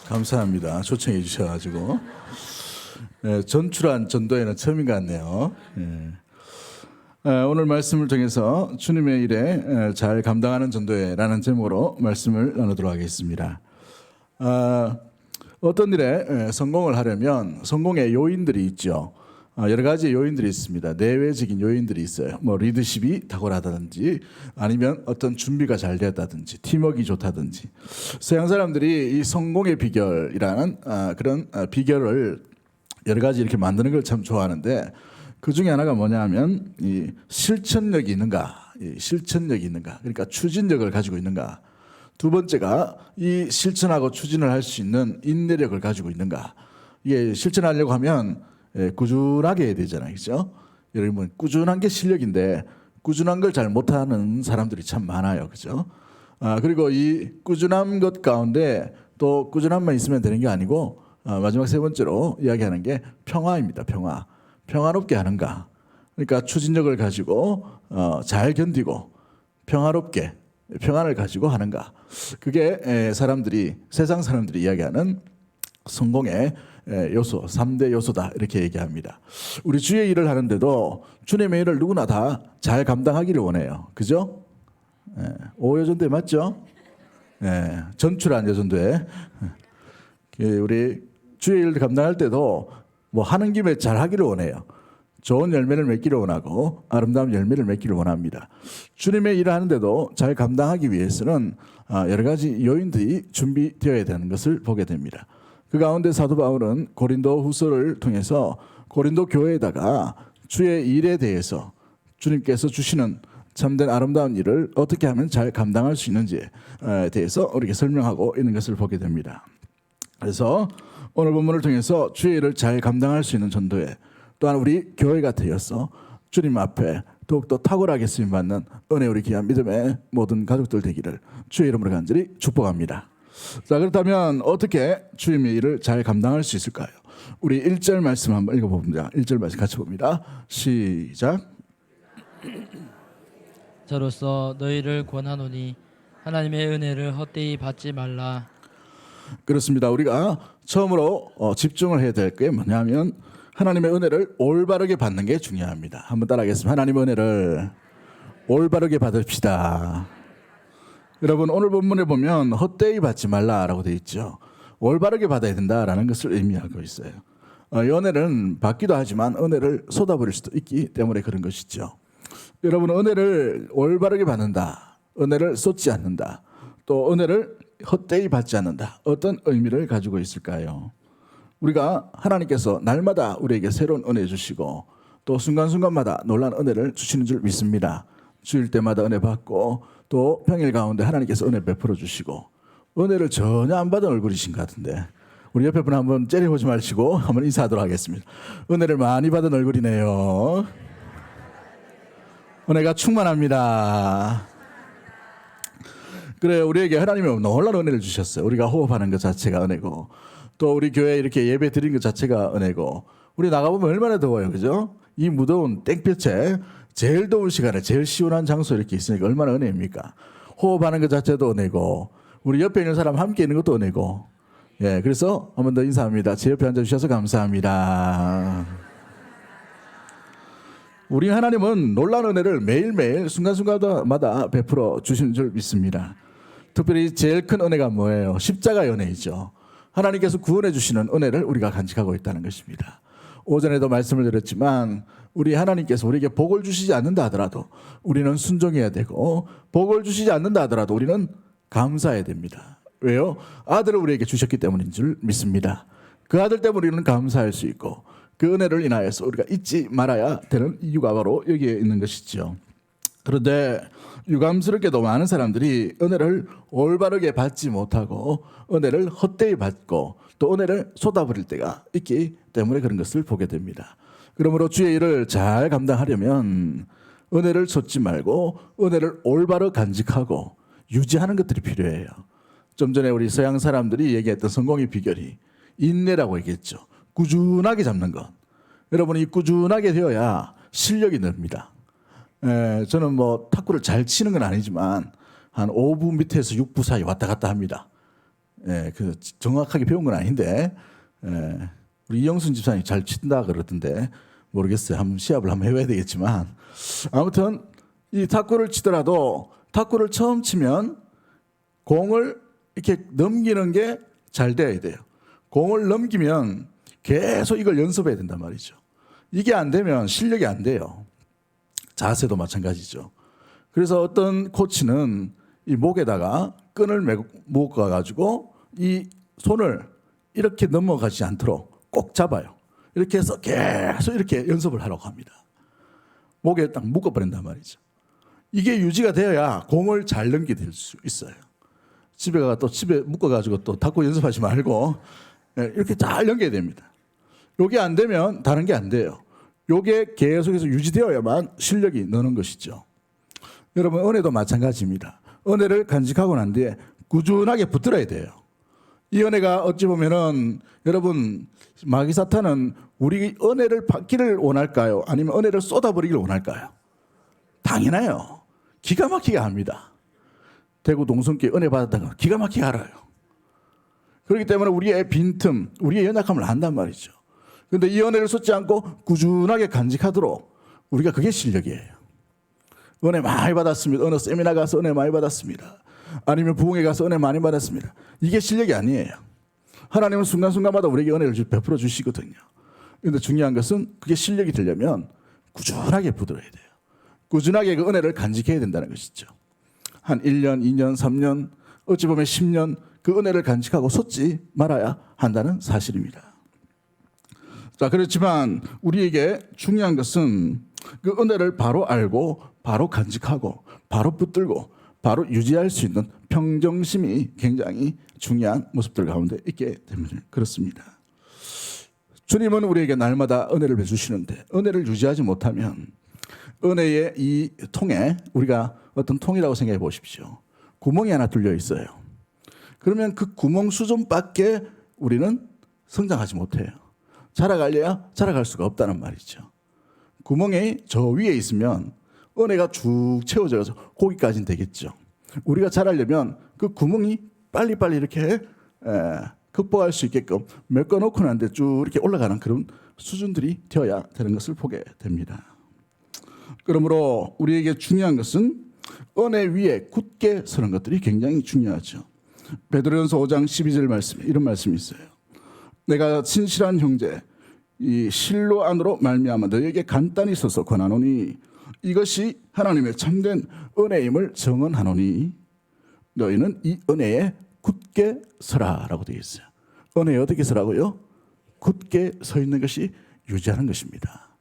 감사합니다. 초청해 주셔가지고 전출한 전도회는 처음인 것 같네요. 오늘 말씀을 통해서 주님의 일에 잘 감당하는 전도회라는 제목으로 말씀을 나누도록 하겠습니다. 어떤 일에 성공을 하려면 성공의 요인들이 있죠. 여러 가지 요인들이 있습니다. 내외적인 요인들이 있어요. 뭐 리더십이 탁월하다든지 아니면 어떤 준비가 잘 되었다든지 팀워크가 좋다든지. 서양 사람들이 이 성공의 비결이라는 그런 비결을 여러 가지 이렇게 만드는 걸 참 좋아하는데 그 중에 하나가 뭐냐 하면 이 실천력이 있는가, 실천력이 있는가, 그러니까 추진력을 가지고 있는가. 두 번째가 이 실천하고 추진을 할 수 있는 인내력을 가지고 있는가. 이게 실천하려고 하면 꾸준하게 해야 되잖아요, 그렇죠? 여러분 꾸준한 게 실력인데 꾸준한 걸 잘 못하는 사람들이 참 많아요, 그렇죠? 그리고 이 꾸준한 것 가운데 또 꾸준함만 있으면 되는 게 아니고 마지막 세 번째로 이야기하는 게 평화입니다. 평화롭게 하는가. 그러니까 추진력을 가지고 잘 견디고 평화롭게 평안을 가지고 하는가. 그게 세상 사람들이 이야기하는 성공의 요소, 3대 요소다 이렇게 얘기합니다. 우리 주의 일을 하는데도 주님의 일을 누구나 다 잘 감당하기를 원해요. 그죠? 오여전도회 맞죠? 전출한 여전도회. 우리 주의 일을 감당할 때도 뭐 하는 김에 잘 하기를 원해요. 좋은 열매를 맺기를 원하고 아름다운 열매를 맺기를 원합니다. 주님의 일을 하는데도 잘 감당하기 위해서는 여러 가지 요인들이 준비되어야 되는 것을 보게 됩니다. 그 가운데 사도 바울은 고린도 후서를 통해서 고린도 교회에다가 주의 일에 대해서 주님께서 주시는 참된 아름다운 일을 어떻게 하면 잘 감당할 수 있는지에 대해서 우리에게 설명하고 있는 것을 보게 됩니다. 그래서 오늘 본문을 통해서 주의 일을 잘 감당할 수 있는 전도회, 또한 우리 교회가 되어서 주님 앞에 더욱더 탁월하게 쓰임받는 은혜 우리 귀한 믿음의 모든 가족들 되기를 주의 이름으로 간절히 축복합니다. 자, 그렇다면 어떻게 주님의 일을 잘 감당할 수 있을까요? 우리 1절 말씀 한번 읽어봅니다. 1절 말씀 같이 봅니다. 시작. 저로서 너희를 권하노니 하나님의 은혜를 헛되이 받지 말라. 그렇습니다. 우리가 처음으로 집중을 해야 될 게 뭐냐면 하나님의 은혜를 올바르게 받는 게 중요합니다. 한번 따라하겠습니다. 하나님의 은혜를 올바르게 받읍시다. 여러분 오늘 본문에 보면 헛되이 받지 말라라고 되어 있죠. 올바르게 받아야 된다라는 것을 의미하고 있어요. 은혜는 받기도 하지만 은혜를 쏟아버릴 수도 있기 때문에 그런 것이죠. 여러분 은혜를 올바르게 받는다, 은혜를 쏟지 않는다, 또 은혜를 헛되이 받지 않는다. 어떤 의미를 가지고 있을까요? 우리가 하나님께서 날마다 우리에게 새로운 은혜 주시고 또 순간순간마다 놀라운 은혜를 주시는 줄 믿습니다. 주일 때마다 은혜 받고 또 평일 가운데 하나님께서 은혜 베풀어 주시고 은혜를 전혀 안 받은 얼굴이신 것 같은데 우리 옆에 분 한번 째려보지 마시고 한번 인사하도록 하겠습니다. 은혜를 많이 받은 얼굴이네요. 은혜가 충만합니다. 그래, 우리에게 하나님이 놀라운 은혜를 주셨어요. 우리가 호흡하는 것 자체가 은혜고 또 우리 교회에 이렇게 예배 드린 것 자체가 은혜고 우리 나가보면 얼마나 더워요, 그죠? 이 무더운 땡볕에 제일 더운 시간에 제일 시원한 장소 이렇게 있으니까 얼마나 은혜입니까? 호흡하는 것 자체도 은혜고 우리 옆에 있는 사람 함께 있는 것도 은혜고. 그래서 한 번 더 인사합니다. 제 옆에 앉아주셔서 감사합니다. 우리 하나님은 놀라운 은혜를 매일매일 순간순간마다 베풀어 주시는 줄 믿습니다. 특별히 제일 큰 은혜가 뭐예요? 십자가의 은혜이죠. 하나님께서 구원해 주시는 은혜를 우리가 간직하고 있다는 것입니다. 오전에도 말씀을 드렸지만 우리 하나님께서 우리에게 복을 주시지 않는다 하더라도 우리는 순종해야 되고 복을 주시지 않는다 하더라도 우리는 감사해야 됩니다. 왜요? 아들을 우리에게 주셨기 때문인 줄 믿습니다. 그 아들 때문에 우리는 감사할 수 있고 그 은혜를 인하여서 우리가 잊지 말아야 되는 이유가 바로 여기에 있는 것이죠. 그런데 유감스럽게도 많은 사람들이 은혜를 올바르게 받지 못하고 은혜를 헛되이 받고 또 은혜를 쏟아버릴 때가 있기 때문에 그런 것을 보게 됩니다. 그러므로 주의 일을 잘 감당하려면 은혜를 쏟지 말고 은혜를 올바로 간직하고 유지하는 것들이 필요해요. 좀 전에 우리 서양 사람들이 얘기했던 성공의 비결이 인내라고 얘기했죠. 꾸준하게 잡는 것. 여러분 이 꾸준하게 되어야 실력이 늡니다. 저는 뭐 탁구를 잘 치는 건 아니지만 한 5부 밑에서 6부 사이 왔다 갔다 합니다. 예, 그 정확하게 배운 건 아닌데 우리 이영순 집사님 잘 친다 그러던데 모르겠어요. 한번 시합을 한번 해봐야 되겠지만 아무튼 이 탁구를 치더라도 탁구를 처음 치면 공을 이렇게 넘기는 게 잘 돼야 돼요. 공을 넘기면 계속 이걸 연습해야 된단 말이죠. 이게 안 되면 실력이 안 돼요. 자세도 마찬가지죠. 그래서 어떤 코치는 이 목에다가 끈을 묶어가지고 이 손을 이렇게 넘어가지 않도록 꼭 잡아요. 이렇게 해서 계속 이렇게 연습을 하라고 합니다. 목에 딱 묶어버린단 말이죠. 이게 유지가 되어야 공을 잘 넘기게 수 있어요. 집에 가서 또 집에 묶어가지고 또 탁구 연습하지 말고 이렇게 잘 넘겨야 됩니다. 이게 안 되면 다른 게 안 돼요. 이게 계속해서 유지되어야만 실력이 느는 것이죠. 여러분 은혜도 마찬가지입니다. 은혜를 간직하고 난 뒤에 꾸준하게 붙들어야 돼요. 이 은혜가 어찌 보면은 여러분 마귀 사탄은 우리 은혜를 받기를 원할까요? 아니면 은혜를 쏟아버리기를 원할까요? 당연해요. 기가 막히게 합니다. 대구 동성교회 은혜 받았다는 거 기가 막히게 알아요. 그렇기 때문에 우리의 빈틈, 우리의 연약함을 안단 말이죠. 그런데 이 은혜를 쏟지 않고 꾸준하게 간직하도록 우리가 그게 실력이에요. 은혜 많이 받았습니다. 어느 세미나 가서 은혜 많이 받았습니다. 아니면 부흥회 가서 은혜 많이 받았습니다. 이게 실력이 아니에요. 하나님은 순간순간마다 우리에게 은혜를 베풀어 주시거든요. 그런데 중요한 것은 그게 실력이 되려면 꾸준하게 붙들어야 돼요. 꾸준하게 그 은혜를 간직해야 된다는 것이죠. 한 1년, 2년, 3년, 어찌 보면 10년 그 은혜를 간직하고 쏟지 말아야 한다는 사실입니다. 자, 그렇지만 우리에게 중요한 것은 그 은혜를 바로 알고 바로 간직하고 바로 붙들고 바로 유지할 수 있는 평정심이 굉장히 중요한 모습들 가운데 있게 되면 그렇습니다. 주님은 우리에게 날마다 은혜를 베주시는데 은혜를 유지하지 못하면 은혜의 이 통에 우리가 어떤 통이라고 생각해 보십시오. 구멍이 하나 뚫려 있어요. 그러면 그 구멍 수준밖에 우리는 성장하지 못해요. 자라가려야 자라갈 수가 없다는 말이죠. 구멍이 저 위에 있으면 은혜가 쭉 채워져서 거기까지는 되겠죠. 우리가 자라려면 그 구멍이 빨리빨리 이렇게 극복할 수 있게끔 메꿔놓고 난데 쭉 이렇게 올라가는 그런 수준들이 되어야 되는 것을 보게 됩니다. 그러므로 우리에게 중요한 것은 은혜 위에 굳게 서는 것들이 굉장히 중요하죠. 베드로전서 5장 12절 말씀에 이런 말씀이 있어요. 내가 친실한 형제 이 실로 안으로 말미암아 너에게 간단히 써서 권하노니 이것이 하나님의 참된 은혜임을 증언하노니 너희는 이 은혜에 굳게 서라라고 되어 있어요. 은혜에 어떻게 서라고요? 굳게 서 있는 것이 유지하는 것입니다.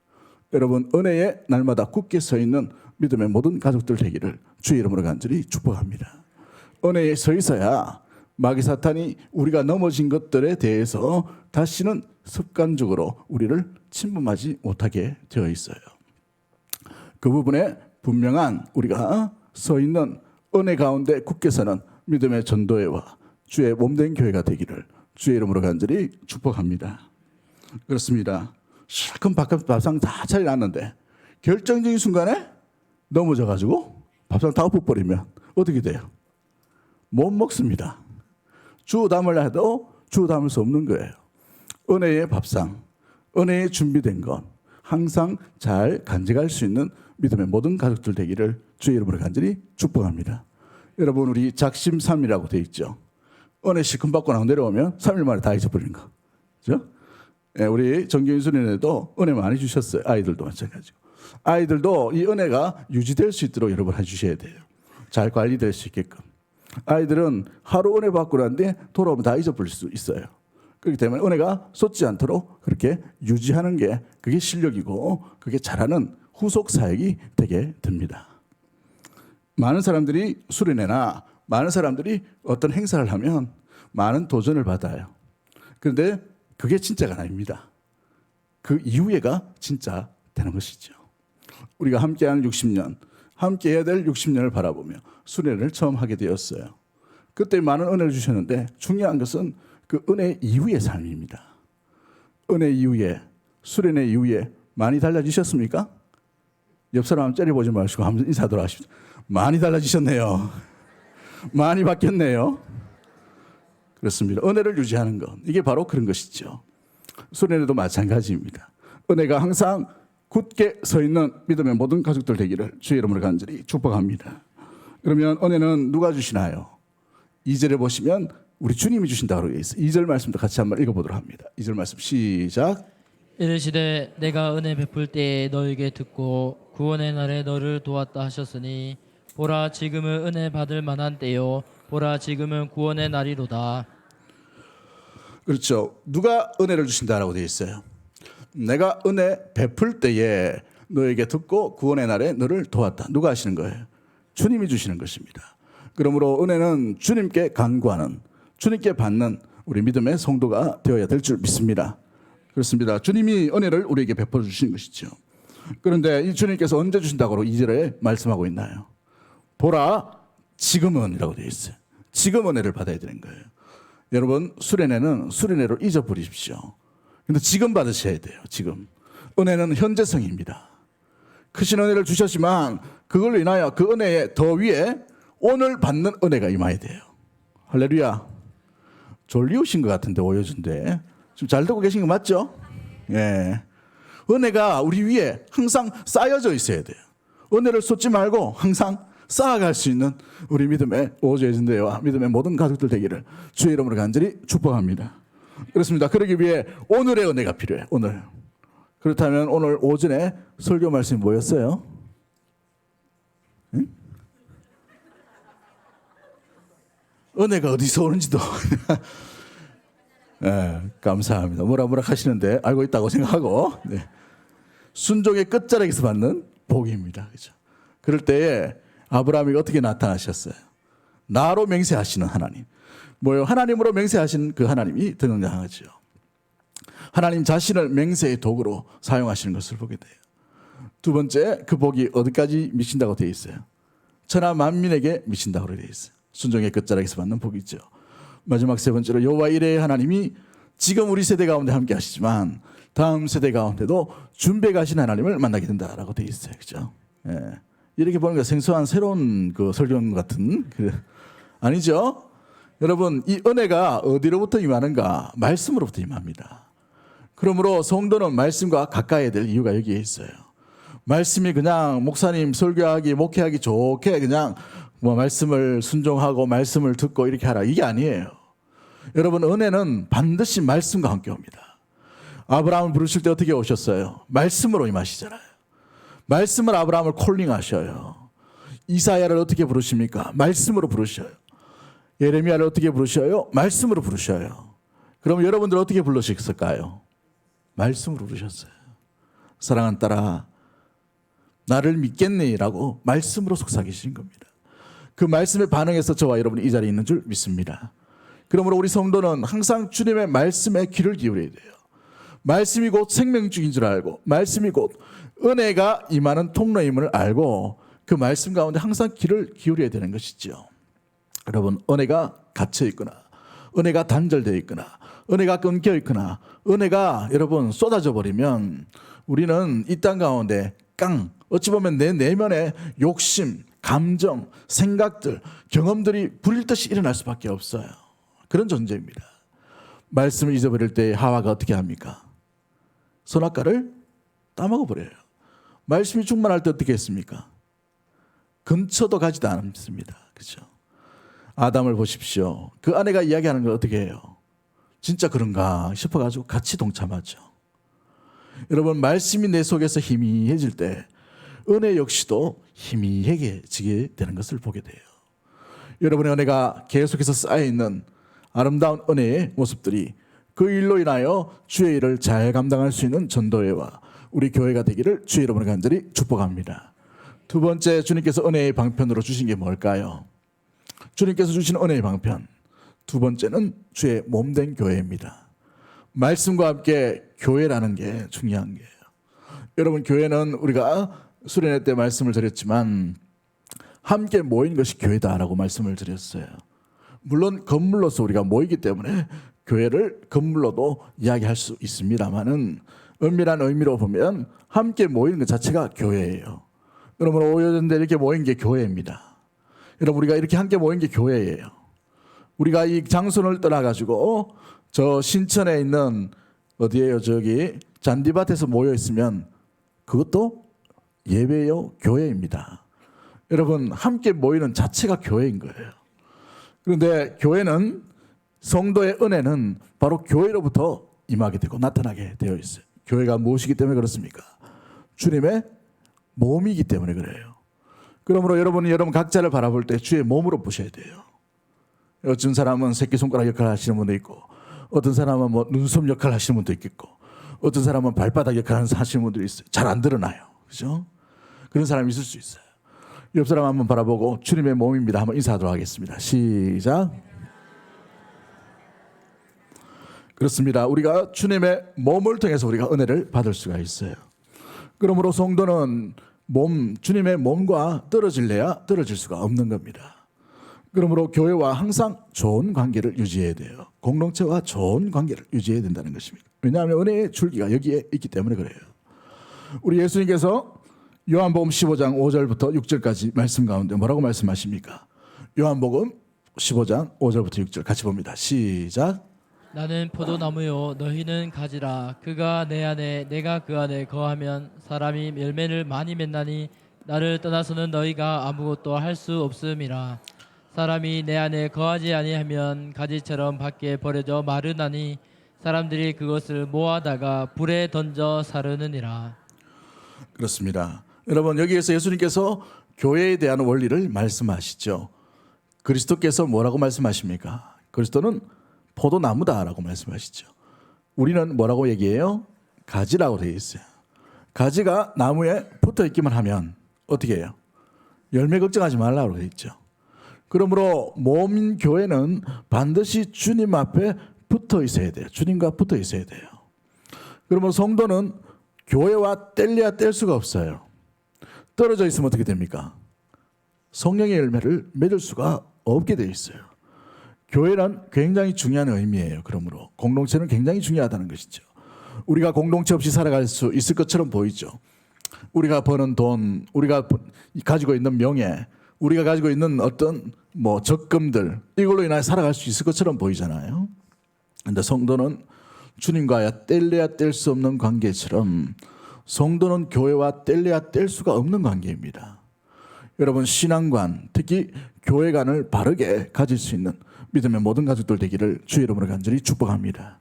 여러분 은혜에 날마다 굳게 서 있는 믿음의 모든 가족들 되기를 주의 이름으로 간절히 축복합니다. 은혜에 서 있어야 마귀 사탄이 우리가 넘어진 것들에 대해서 다시는 습관적으로 우리를 침범하지 못하게 되어 있어요. 그 부분에 분명한 우리가 서 있는 은혜 가운데 굳게 서는 믿음의 전도회와 주의 몸된 교회가 되기를 주의 이름으로 간절히 축복합니다. 그렇습니다. 실컷 밥상 다 차려놨는데 결정적인 순간에 넘어져가지고 밥상 다 엎어버리면 어떻게 돼요? 못 먹습니다. 주워 담으려 해도 주워 담을 수 없는 거예요. 은혜의 밥상, 은혜의 준비된 것 항상 잘 간직할 수 있는 믿음의 모든 가족들 되기를 주의 이름으로 간절히 축복합니다. 여러분 우리 작심 3일이라고 되어 있죠. 은혜 시큰 받고 나고 내려오면 3일 만에 다 잊어버리는 거. 그렇죠? 우리 정교인 수련회도 은혜 많이 주셨어요. 아이들도 마찬가지고. 아이들도 이 은혜가 유지될 수 있도록 여러분 해주셔야 돼요. 잘 관리될 수 있게끔. 아이들은 하루 은혜 받고 나는데 돌아오면 다 잊어버릴 수 있어요. 그렇기 때문에 은혜가 쏟지 않도록 그렇게 유지하는 게 그게 실력이고 그게 잘하는 후속 사역이 되게 됩니다. 많은 사람들이 수련회나 많은 사람들이 어떤 행사를 하면 많은 도전을 받아요. 그런데 그게 진짜가 아닙니다. 그 이후에가 진짜 되는 것이죠. 우리가 함께하는 60년, 함께해야 될 60년을 바라보며 수련회를 처음 하게 되었어요. 그때 많은 은혜를 주셨는데 중요한 것은 그 은혜 이후의 삶입니다. 은혜 이후에, 수련회 이후에 많이 달라지셨습니까? 옆 사람 째려보지 마시고 한번 인사하도록 하십시오. 많이 달라지셨네요. 많이 바뀌었네요. 그렇습니다. 은혜를 유지하는 것, 이게 바로 그런 것이죠. 수련회도 마찬가지입니다. 은혜가 항상 굳게 서 있는 믿음의 모든 가족들 되기를 주의 이름으로 간절히 축복합니다. 그러면 은혜는 누가 주시나요? 2절에 보시면 우리 주님이 주신다고 되어 있어요. 2절 말씀도 같이 한번 읽어보도록 합니다. 2절 말씀 시작. 이르시되 내가 은혜 베풀 때에 너에게 듣고 구원의 날에 너를 도왔다 하셨으니 보라 지금은 은혜 받을 만한 때요 보라 지금은 구원의 날이로다. 그렇죠. 누가 은혜를 주신다라고 되어 있어요. 내가 은혜 베풀 때에 너에게 듣고 구원의 날에 너를 도왔다. 누가 하시는 거예요? 주님이 주시는 것입니다. 그러므로 은혜는 주님께 간구하는, 주님께 받는 우리 믿음의 성도가 되어야 될 줄 믿습니다. 그렇습니다. 주님이 은혜를 우리에게 베풀어 주시는 것이죠. 그런데 이 주님께서 언제 주신다고 2절에 말씀하고 있나요? 보라 지금은이라고 되어 있어요. 지금 은혜를 받아야 되는 거예요. 여러분, 수련회는 수련회로 잊어버리십시오. 근데 지금 받으셔야 돼요. 지금. 은혜는 현재성입니다. 크신 은혜를 주셨지만 그걸로 인하여 그 은혜의 더 위에 오늘 받는 은혜가 임해야 돼요. 할렐루야. 졸리우신 것 같은데 오여준데 지금 잘 듣고 계신 거 맞죠? 예. 은혜가 우리 위에 항상 쌓여져 있어야 돼요. 은혜를 쏟지 말고 항상 쌓아갈 수 있는 우리 믿음의 오주의진대와 믿음의 모든 가족들 되기를 주의 이름으로 간절히 축복합니다. 그렇습니다. 그러기 위해 오늘의 은혜가 필요해요. 오늘. 그렇다면 오늘 오전에 설교 말씀이 뭐였어요? 응? 은혜가 어디서 오는지도 네, 감사합니다. 뭐라 하시는데 알고 있다고 생각하고 네. 순종의 끝자락에서 받는 복입니다. 그렇죠? 그럴 때에 아브라함이 어떻게 나타나셨어요? 나로 맹세하시는 하나님. 뭐요? 하나님으로 맹세하신 그 하나님이 등장하죠. 하나님 자신을 맹세의 도구로 사용하시는 것을 보게 돼요. 두 번째, 그 복이 어디까지 미친다고 되어 있어요? 천하 만민에게 미친다고 되어 있어요. 순종의 끝자락에서 받는 복이죠. 마지막 세 번째로 여호와 이레의 하나님이 지금 우리 세대 가운데 함께 하시지만 다음 세대 가운데도 준비해 가신 하나님을 만나게 된다라고 되어 있어요. 그죠? 예. 이렇게 보니까 생소한 새로운 그 설교 같은 아니죠? 여러분, 이 은혜가 어디로부터 임하는가? 말씀으로부터 임합니다. 그러므로 성도는 말씀과 가까이 될 이유가 여기에 있어요. 말씀이 그냥 목사님 설교하기, 목회하기 좋게 그냥 뭐 말씀을 순종하고 말씀을 듣고 이렇게 하라, 이게 아니에요. 여러분, 은혜는 반드시 말씀과 함께 옵니다. 아브라함을 부르실 때 어떻게 오셨어요? 말씀으로 임하시잖아요. 말씀을 아브라함을 콜링하셔요. 이사야를 어떻게 부르십니까? 말씀으로 부르셔요. 예레미야를 어떻게 부르셔요? 말씀으로 부르셔요. 그럼 여러분들 어떻게 불러셨을까요? 말씀으로 부르셨어요. 사랑하는 딸아, 나를 믿겠니?라고 말씀으로 속삭이신 겁니다. 그 말씀에 반응해서 저와 여러분이 이 자리에 있는 줄 믿습니다. 그러므로 우리 성도는 항상 주님의 말씀에 귀를 기울여야 돼요. 말씀이 곧 생명줄인 줄 알고, 말씀이 곧 은혜가 임하는 통로임을 알고 그 말씀 가운데 항상 귀를 기울여야 되는 것이죠. 여러분, 은혜가 갇혀 있거나 은혜가 단절되어 있거나 은혜가 끊겨 있거나 은혜가 여러분 쏟아져 버리면 우리는 이 땅 가운데 어찌 보면 내 내면의 욕심, 감정, 생각들, 경험들이 불듯이 일어날 수밖에 없어요. 그런 존재입니다. 말씀을 잊어버릴 때 하와가 어떻게 합니까? 선악과를 따먹어 버려요. 말씀이 충만할 때 어떻게 했습니까? 근처도 가지도 않습니다. 그렇죠? 아담을 보십시오. 그 아내가 이야기하는 걸 어떻게 해요? 진짜 그런가 싶어가지고 같이 동참하죠. 여러분, 말씀이 내 속에서 희미해질 때 은혜 역시도 희미해지게 되는 것을 보게 돼요. 여러분의 은혜가 계속해서 쌓여있는 아름다운 은혜의 모습들이 그 일로 인하여 주의 일을 잘 감당할 수 있는 전도회와 우리 교회가 되기를 주의 이름으로 간절히 축복합니다. 두 번째, 주님께서 은혜의 방편으로 주신 게 뭘까요? 주님께서 주신 은혜의 방편, 두 번째는 주의 몸된 교회입니다. 말씀과 함께 교회라는 게 중요한 거예요. 여러분, 교회는 우리가 수련회 때 말씀을 드렸지만 함께 모인 것이 교회다라고 말씀을 드렸어요. 물론 건물로서 우리가 모이기 때문에 교회를 건물로도 이야기할 수 있습니다만은 엄밀한 의미로 보면 함께 모이는 것 자체가 교회예요. 여러분, 오여전대 이렇게 모인 게 교회입니다. 여러분, 우리가 이렇게 함께 모인 게 교회예요. 우리가 이 장소를 떠나가지고 저 신천에 있는 어디에요? 저기 잔디밭에서 모여 있으면 그것도 예배요, 교회입니다. 여러분 함께 모이는 자체가 교회인 거예요. 그런데 교회는 성도의 은혜는 바로 교회로부터 임하게 되고 나타나게 되어 있어요. 교회가 무엇이기 때문에 그렇습니까? 주님의 몸이기 때문에 그래요. 그러므로 여러분이 여러분 각자를 바라볼 때 주의 몸으로 보셔야 돼요. 어떤 사람은 새끼손가락 역할을 하시는 분도 있고, 어떤 사람은 뭐 눈썹 역할을 하시는 분도 있겠고, 어떤 사람은 발바닥 역할을 하시는 분들이 있어요. 잘 안 드러나요. 그죠? 그런 사람이 있을 수 있어요. 옆 사람 한번 바라보고 주님의 몸입니다. 한번 인사하도록 하겠습니다. 시작. 그렇습니다. 우리가 주님의 몸을 통해서 우리가 은혜를 받을 수가 있어요. 그러므로 성도는 주님의 몸과 떨어질래야 떨어질 수가 없는 겁니다. 그러므로 교회와 항상 좋은 관계를 유지해야 돼요. 공동체와 좋은 관계를 유지해야 된다는 것입니다. 왜냐하면 은혜의 줄기가 여기에 있기 때문에 그래요. 우리 예수님께서 요한복음 15장 5절부터 6절까지 말씀 가운데 뭐라고 말씀하십니까? 요한복음 15장 5절부터 6절 같이 봅니다. 시작. 나는 포도나무요 너희는 가지라. 그가 내 안에 내가 그 안에 거하면 사람이 열매를 많이 맺나니 나를 떠나서는 너희가 아무것도 할 수 없음이라. 사람이 내 안에 거하지 아니하면 가지처럼 밖에 버려져 마르나니 사람들이 그것을 모아다가 불에 던져 사르느니라. 그렇습니다. 여러분 여기에서 예수님께서 교회에 대한 원리를 말씀하시죠. 그리스도께서 뭐라고 말씀하십니까? 그리스도는 포도나무다라고 말씀하시죠. 우리는 뭐라고 얘기해요? 가지라고 되어 있어요. 가지가 나무에 붙어 있기만 하면 어떻게 해요? 열매 걱정하지 말라고 되어 있죠. 그러므로 몸인 교회는 반드시 주님 앞에 붙어 있어야 돼요. 주님과 붙어 있어야 돼요. 그러면 성도는 교회와 뗄래야 뗄 수가 없어요. 떨어져 있으면 어떻게 됩니까? 성령의 열매를 맺을 수가 없게 되어 있어요. 교회는 굉장히 중요한 의미예요. 그러므로 공동체는 굉장히 중요하다는 것이죠. 우리가 공동체 없이 살아갈 수 있을 것처럼 보이죠. 우리가 버는 돈, 우리가 가지고 있는 명예, 우리가 가지고 있는 어떤 뭐 적금들, 이걸로 인하여 살아갈 수 있을 것처럼 보이잖아요. 그런데 성도는 주님과 뗄래야 뗄 수 없는 관계처럼 성도는 교회와 뗄래야 뗄 수가 없는 관계입니다. 여러분 신앙관, 특히 교회관을 바르게 가질 수 있는 믿음의 모든 가족들 되기를 주의 이름으로 간절히 축복합니다.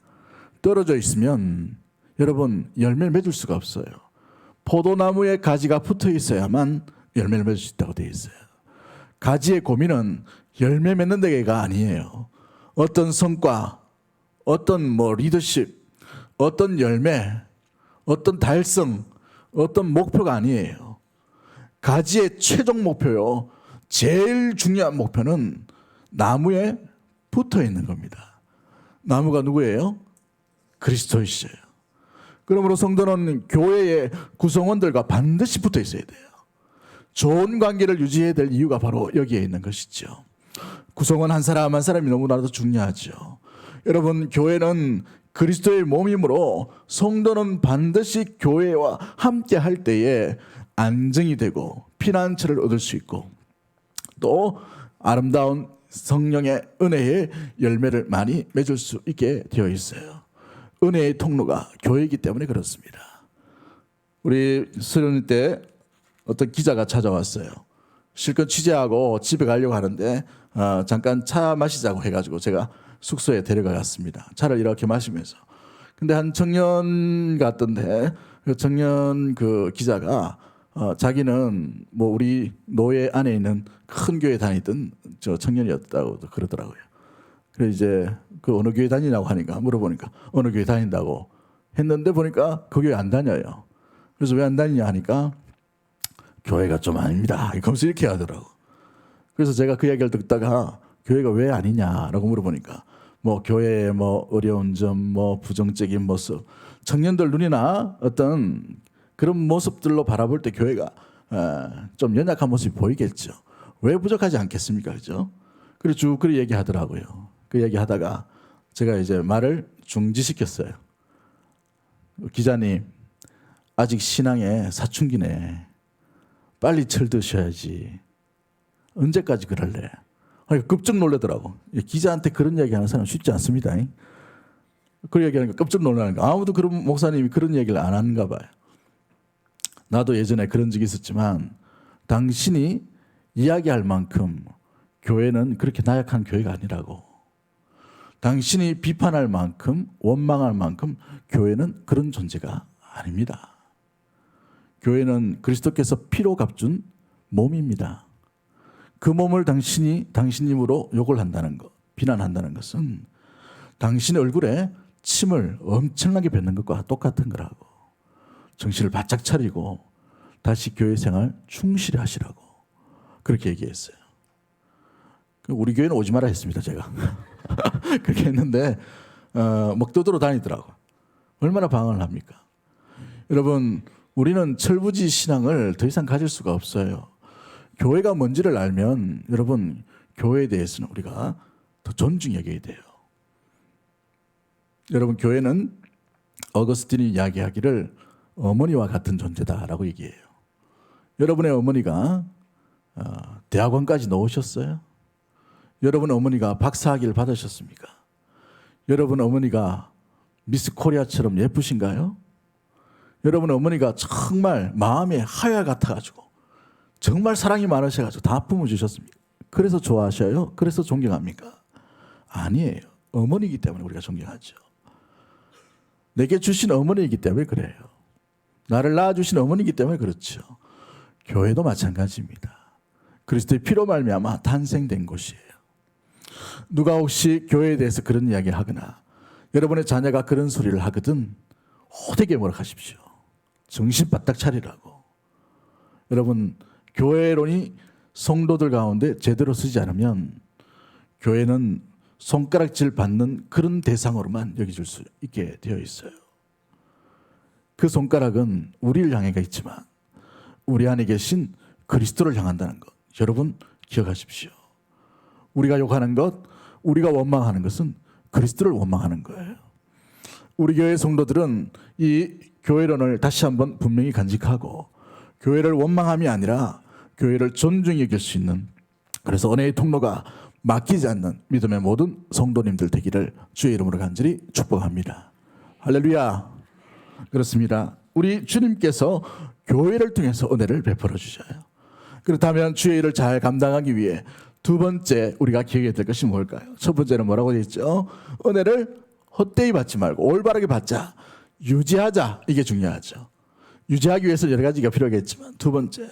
떨어져 있으면 여러분 열매를 맺을 수가 없어요. 포도나무에 가지가 붙어 있어야만 열매를 맺을 수 있다고 되어 있어요. 가지의 고민은 열매 맺는 데가 아니에요. 어떤 성과, 어떤 뭐 리더십, 어떤 열매, 어떤 달성, 어떤 목표가 아니에요. 가지의 최종 목표요. 제일 중요한 목표는 나무에 붙어 있는 겁니다. 나무가 누구예요? 그리스도이시죠. 그러므로 성도는 교회의 구성원들과 반드시 붙어 있어야 돼요. 좋은 관계를 유지해야 될 이유가 바로 여기에 있는 것이죠. 구성원 한 사람 한 사람이 너무나도 중요하죠. 여러분 교회는 그리스도의 몸이므로 성도는 반드시 교회와 함께 할 때에 안정이 되고 피난처를 얻을 수 있고 또 아름다운 성령의 은혜의 열매를 많이 맺을 수 있게 되어 있어요. 은혜의 통로가 교회이기 때문에 그렇습니다. 우리 수련 때 어떤 기자가 찾아왔어요. 실컷 취재하고 집에 가려고 하는데 잠깐 차 마시자고 해가지고 제가 숙소에 데려가갔습니다. 차를 이렇게 마시면서. 근데 한 청년 같던데 그 청년 그 기자가 자기는 뭐 우리 노예 안에 있는 큰 교회 다니던 저 청년이었다고 그러더라고요. 그래서 이제 그 어느 교회 다니냐고 하니까 물어보니까 어느 교회 다닌다고 했는데 보니까 그 교회 안 다녀요. 그래서 왜 안 다니냐 하니까 교회가 좀 아닙니다. 이러면서 이렇게 하더라고. 그래서 제가 그 이야기를 듣다가 교회가 왜 아니냐라고 물어보니까 뭐 교회의 뭐 어려운 점, 뭐 부정적인 모습, 청년들 눈이나 어떤 그런 모습들로 바라볼 때 교회가 좀 연약한 모습이 보이겠죠. 왜 부족하지 않겠습니까, 그죠? 그래서 쭉 그 얘기하더라고요. 그 얘기하다가 제가 이제 말을 중지시켰어요. 기자님, 아직 신앙에 사춘기네. 빨리 철드셔야지. 언제까지 그럴래? 깜짝 놀라더라고. 기자한테 그런 얘기하는 사람 쉽지 않습니다. 그 얘기하는 거 깜짝 놀라는 거. 아무도 그런 목사님이 그런 얘기를 안 하는가 봐요. 나도 예전에 그런 적이 있었지만 당신이 이야기할 만큼 교회는 그렇게 나약한 교회가 아니라고. 당신이 비판할 만큼 원망할 만큼 교회는 그런 존재가 아닙니다. 교회는 그리스도께서 피로 값준 몸입니다. 그 몸을 당신 힘으로 욕을 한다는 것, 비난한다는 것은 당신의 얼굴에 침을 엄청나게 뱉는 것과 똑같은 거라고. 정신을 바짝 차리고 다시 교회 생활 충실히 하시라고 그렇게 얘기했어요. 우리 교회는 오지 마라 했습니다, 제가. 그렇게 했는데 막 떠들어 다니더라고. 얼마나 방황을 합니까? 여러분, 우리는 철부지 신앙을 더 이상 가질 수가 없어요. 교회가 뭔지를 알면 여러분, 교회에 대해서는 우리가 더 존중히 여겨야 돼요. 여러분, 교회는 어거스틴이 이야기하기를 어머니와 같은 존재다라고 얘기해요. 여러분의 어머니가 대학원까지 넣으셨어요? 여러분 어머니가 박사학위를 받으셨습니까? 여러분 어머니가 미스 코리아처럼 예쁘신가요? 여러분 어머니가 정말 마음에 하야 같아가지고 정말 사랑이 많으셔가지고 다 품어주셨습니까? 그래서 좋아하셔요? 그래서 존경합니까? 아니에요. 어머니이기 때문에 우리가 존경하죠. 내게 주신 어머니이기 때문에 그래요. 나를 낳아주신 어머니이기 때문에 그렇죠. 교회도 마찬가지입니다. 그리스도의 피로 말미암아 탄생된 곳이에요. 누가 혹시 교회에 대해서 그런 이야기를 하거나 여러분의 자녀가 그런 소리를 하거든 호되게 뭐라 하십시오. 정신 바짝 차리라고. 여러분, 교회론이 성도들 가운데 제대로 쓰지 않으면 교회는 손가락질 받는 그런 대상으로만 여겨질 수 있게 되어 있어요. 그 손가락은 우리를 향해가 있지만 우리 안에 계신 그리스도를 향한다는 것 여러분 기억하십시오. 우리가 욕하는 것, 우리가 원망하는 것은 그리스도를 원망하는 거예요. 우리 교회 성도들은 이 교회론을 다시 한번 분명히 간직하고 교회를 원망함이 아니라 교회를 존중히 여길 수 있는, 그래서 은혜의 통로가 막히지 않는 믿음의 모든 성도님들 되기를 주의 이름으로 간절히 축복합니다. 할렐루야. 그렇습니다. 우리 주님께서 교회를 통해서 은혜를 베풀어 주셔요. 그렇다면 주의 일을 잘 감당하기 위해 두 번째 우리가 기억해야 될 것이 뭘까요? 첫 번째는 뭐라고 되어 있죠? 은혜를 헛되이 받지 말고 올바르게 받자, 유지하자. 이게 중요하죠. 유지하기 위해서 여러 가지가 필요하겠지만 두 번째,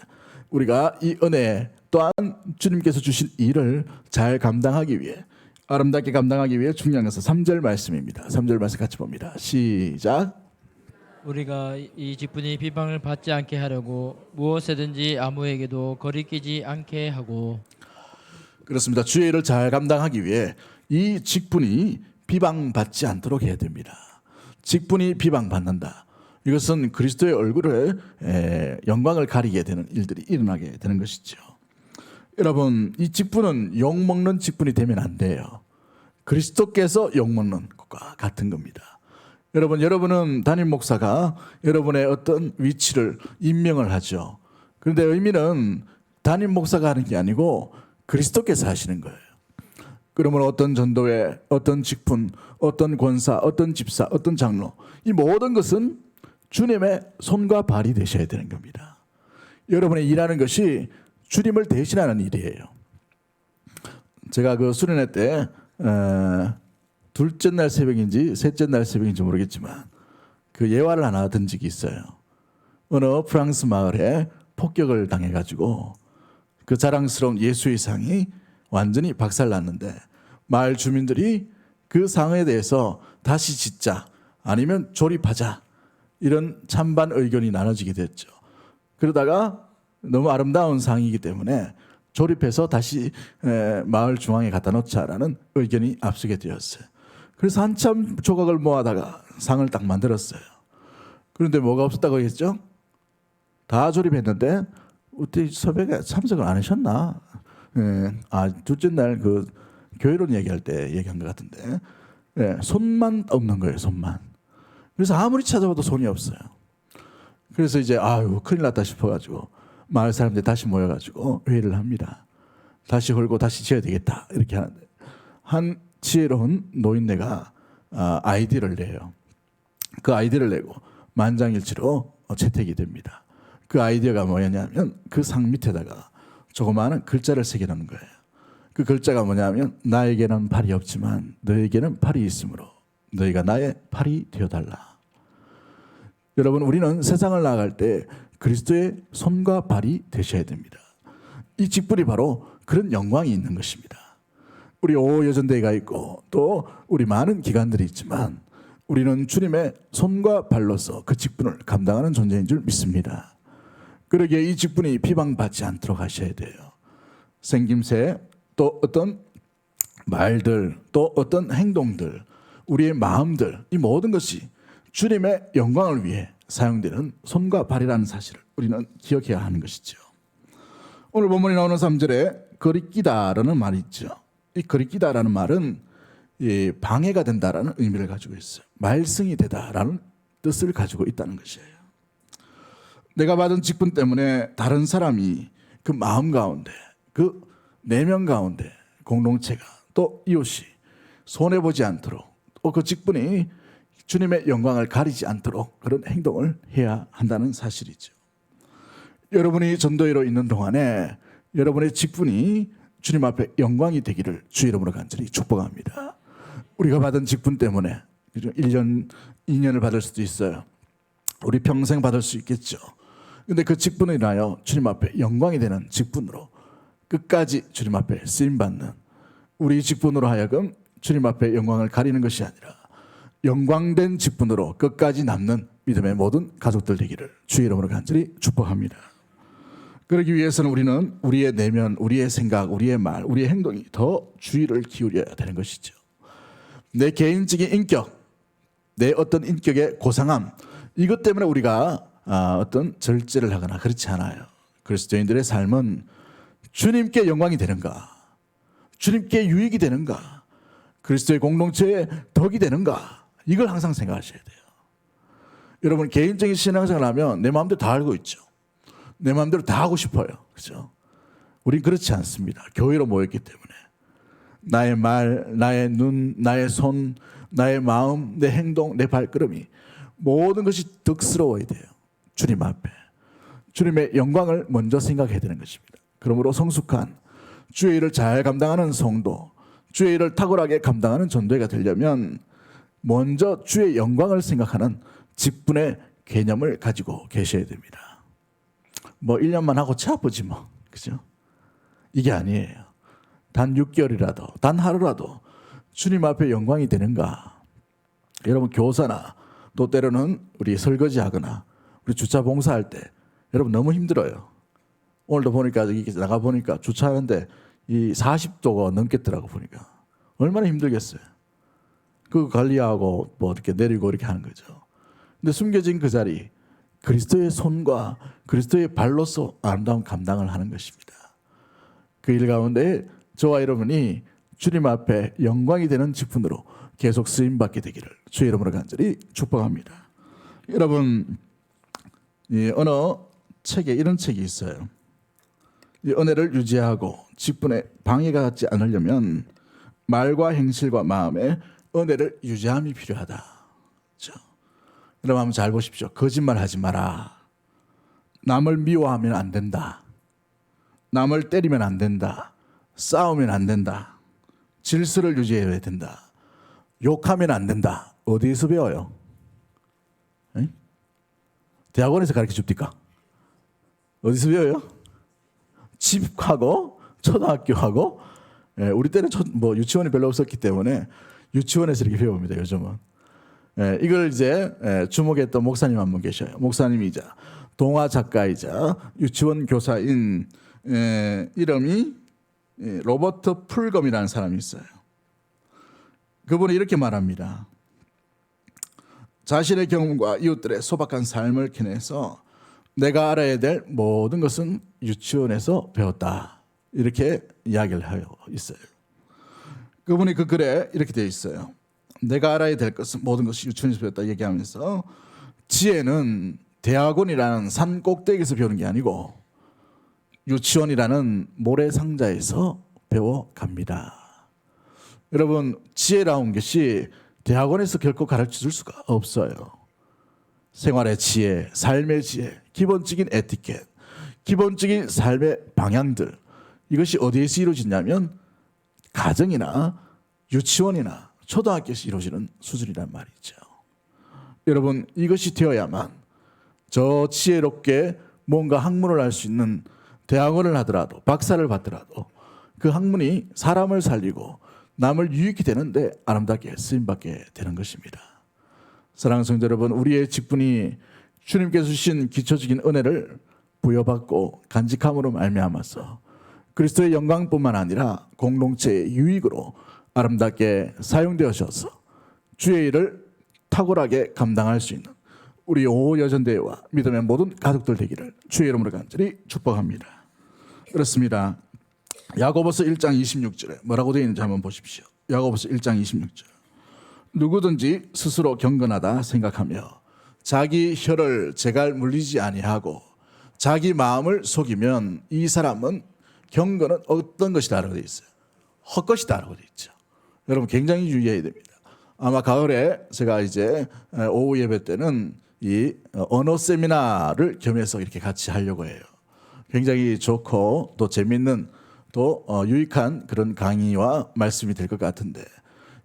우리가 이 은혜 또한 주님께서 주신 일을 잘 감당하기 위해, 아름답게 감당하기 위해 중요한 것은 3절 말씀입니다. 3절 말씀 같이 봅니다. 시작. 우리가 이 직분이 비방을 받지 않게 하려고 무엇이든지 아무에게도 거리끼지 않게 하고. 그렇습니다. 주의 일을 잘 감당하기 위해 이 직분이 비방받지 않도록 해야 됩니다. 직분이 비방받는다. 이것은 그리스도의 얼굴을 영광을 가리게 되는 일들이 일어나게 되는 것이죠. 여러분, 이 직분은 욕먹는 직분이 되면 안 돼요. 그리스도께서 욕먹는 것과 같은 겁니다. 여러분은 담임 목사가 여러분의 어떤 위치를 임명을 하죠. 그런데 의미는 담임 목사가 하는 게 아니고 그리스도께서 하시는 거예요. 그러면 어떤 전도회, 어떤 직분, 어떤 권사, 어떤 집사, 어떤 장로, 이 모든 것은 주님의 손과 발이 되셔야 되는 겁니다. 여러분의 일하는 것이 주님을 대신하는 일이에요. 제가 그 수련회 때 둘째 날 새벽인지 셋째 날 새벽인지 모르겠지만 그 예화를 하나 든 적이 있어요. 어느 프랑스 마을에 폭격을 당해가지고 그 자랑스러운 예수의 상이 완전히 박살났는데 마을 주민들이 그 상에 대해서 다시 짓자 아니면 조립하자 이런 찬반 의견이 나눠지게 됐죠. 그러다가 너무 아름다운 상이기 때문에 조립해서 다시 마을 중앙에 갖다 놓자라는 의견이 앞서게 되었어요. 그래서 한참 조각을 모아다가 상을 딱 만들었어요. 그런데 뭐가 없었다고 했죠? 다 조립했는데 어떻게 서백에 참석을 안 하셨나? 둘째 날 그 교회론 얘기할 때 얘기한 것 같은데 손만 없는 거예요. 손만. 그래서 아무리 찾아봐도 손이 없어요. 그래서 이제 큰일 났다 싶어가지고 마을 사람들이 다시 모여가지고 회의를 합니다. 다시 헐고 다시 지어야 되겠다 이렇게 하는데 한 지혜로운 노인네가 아이디어를 내요. 그 아이디어를 내고 만장일치로 채택이 됩니다. 그 아이디어가 뭐냐면 그 상 밑에다가 조그마한 글자를 새겨놓는 거예요. 그 글자가 뭐냐면 나에게는 팔이 없지만 너에게는 팔이 있으므로 너희가 나의 팔이 되어달라. 여러분 우리는 세상을 나아갈 때 그리스도의 손과 발이 되셔야 됩니다. 이 직분이 바로 그런 영광이 있는 것입니다. 우리 오여전대회가 있고 또 우리 많은 기관들이 있지만 우리는 주님의 손과 발로서 그 직분을 감당하는 존재인 줄 믿습니다. 그러기에 이 직분이 비방받지 않도록 하셔야 돼요. 생김새 또 어떤 말들 또 어떤 행동들 우리의 마음들 이 모든 것이 주님의 영광을 위해 사용되는 손과 발이라는 사실을 우리는 기억해야 하는 것이죠. 오늘 본문에 나오는 3절에 거리끼다라는 말이 있죠. 이 거리끼다라는 말은 방해가 된다라는 의미를 가지고 있어요. 말썽이 되다라는 뜻을 가지고 있다는 것이에요. 내가 받은 직분 때문에 다른 사람이 그 마음 가운데 그 내면 가운데 공동체가 또 이웃이 손해보지 않도록 또 그 직분이 주님의 영광을 가리지 않도록 그런 행동을 해야 한다는 사실이죠. 여러분이 전도회로 있는 동안에 여러분의 직분이 주님 앞에 영광이 되기를 주 이름으로 간절히 축복합니다. 우리가 받은 직분 때문에 1년, 2년을 받을 수도 있어요. 우리 평생 받을 수 있겠죠. 그런데 그 직분을 인하여 주님 앞에 영광이 되는 직분으로 끝까지 주님 앞에 쓰임받는 우리 직분으로 하여금 주님 앞에 영광을 가리는 것이 아니라 영광된 직분으로 끝까지 남는 믿음의 모든 가족들 되기를 주 이름으로 간절히 축복합니다. 그러기 위해서는 우리는 우리의 내면, 우리의 생각, 우리의 말, 우리의 행동이 더 주의를 기울여야 되는 것이죠. 내 개인적인 인격, 내 어떤 인격의 고상함 이것 때문에 우리가 어떤 절제를 하거나 그렇지 않아요. 그리스도인들의 삶은 주님께 영광이 되는가, 주님께 유익이 되는가, 그리스도의 공동체에 덕이 되는가 이걸 항상 생각하셔야 돼요. 여러분 개인적인 신앙생활을 하면 내 마음대로 다 알고 있죠. 내 마음대로 다 하고 싶어요. 그렇죠? 우린 그렇지 않습니다. 교회로 모였기 때문에 나의 말, 나의 눈, 나의 손, 나의 마음, 내 행동, 내 발걸음이 모든 것이 덕스러워야 돼요. 주님 앞에 주님의 영광을 먼저 생각해야 되는 것입니다. 그러므로 성숙한 주의 일을 잘 감당하는 성도, 주의 일을 탁월하게 감당하는 전도회가 되려면 먼저 주의 영광을 생각하는 직분의 개념을 가지고 계셔야 됩니다. 뭐 1년만 하고 차 아프지 뭐, 그죠? 이게 아니에요. 단 6개월이라도, 단 하루라도 주님 앞에 영광이 되는가? 여러분 교사나 또 때로는 우리 설거지하거나 우리 주차 봉사할 때 여러분 너무 힘들어요. 오늘도 보니까 여기 나가 보니까 주차하는데 이 40도가 넘겠더라고 보니까 얼마나 힘들겠어요. 그 관리하고 뭐 이렇게 내리고 이렇게 하는 거죠. 근데 숨겨진 그 자리 그리스도의 손과 그리스도의 발로서 아름다운 감당을 하는 것입니다. 그 일 가운데 저와 여러분이 주님 앞에 영광이 되는 직분으로 계속 쓰임 받게 되기를 주의 이름으로 간절히 축복합니다. 여러분 어느 책에 이런 책이 있어요. 이 은혜를 유지하고 직분에 방해가 갖지 않으려면 말과 행실과 마음에 은혜를 유지함이 필요하다. 그렇죠? 여러분 한번 잘 보십시오. 거짓말하지 마라. 남을 미워하면 안 된다. 남을 때리면 안 된다. 싸우면 안 된다. 질서를 유지해야 된다. 욕하면 안 된다. 어디에서 배워요? 에? 대학원에서 가르쳐 줍니까? 어디서 배워요? 집하고 초등학교하고 우리 때는 뭐 유치원이 별로 없었기 때문에 유치원에서 이렇게 배웁니다. 요즘은 이걸 이제 주목했던 목사님 한 분 계셔요. 목사님이자 동화 작가이자 유치원 교사인 이름이 로버트 풀검이라는 사람이 있어요. 그분이 이렇게 말합니다. 자신의 경험과 이웃들의 소박한 삶을 캐내서 내가 알아야 될 모든 것은 유치원에서 배웠다. 이렇게 이야기를 하고 있어요. 그분이 그 글에 이렇게 되어 있어요. 내가 알아야 될 것은 모든 것이 유치원에서 배웠다 얘기하면서 지혜는 대학원이라는 산 꼭대기에서 배우는 게 아니고 유치원이라는 모래상자에서 배워갑니다. 여러분, 지혜라는 것이 대학원에서 결코 가르쳐 줄 수가 없어요. 생활의 지혜, 삶의 지혜, 기본적인 에티켓, 기본적인 삶의 방향들, 이것이 어디에서 이루어지냐면 가정이나 유치원이나 초등학교에서 이루어지는 수준이란 말이죠. 여러분, 이것이 되어야만 저 지혜롭게 뭔가 학문을 할 수 있는 대학원을 하더라도 박사를 받더라도 그 학문이 사람을 살리고 남을 유익히 되는데 아름답게 쓰임받게 되는 것입니다. 사랑하는 성도 여러분, 우리의 직분이 주님께서 주신 기초적인 은혜를 부여받고 간직함으로 말미암아서 그리스도의 영광뿐만 아니라 공동체의 유익으로 아름답게 사용되어져서 주의 일을 탁월하게 감당할 수 있는 우리 오여전대회와 믿음의 모든 가족들 되기를 주의 이름으로 간절히 축복합니다. 그렇습니다. 야고보서 1장 26절에 뭐라고 되어 있는지 한번 보십시오. 야고보서 1장 26절. 누구든지 스스로 경건하다 생각하며 자기 혀를 제갈 물리지 아니하고 자기 마음을 속이면 이 사람은 경건은 어떤 것이다라고 되어 있어요. 헛것이다라고 되어 있죠. 여러분 굉장히 유의해야 됩니다. 아마 가을에 제가 이제 오후 예배 때는 이 언어 세미나를 겸해서 이렇게 같이 하려고 해요. 굉장히 좋고 또 재밌는 또 유익한 그런 강의와 말씀이 될 것 같은데,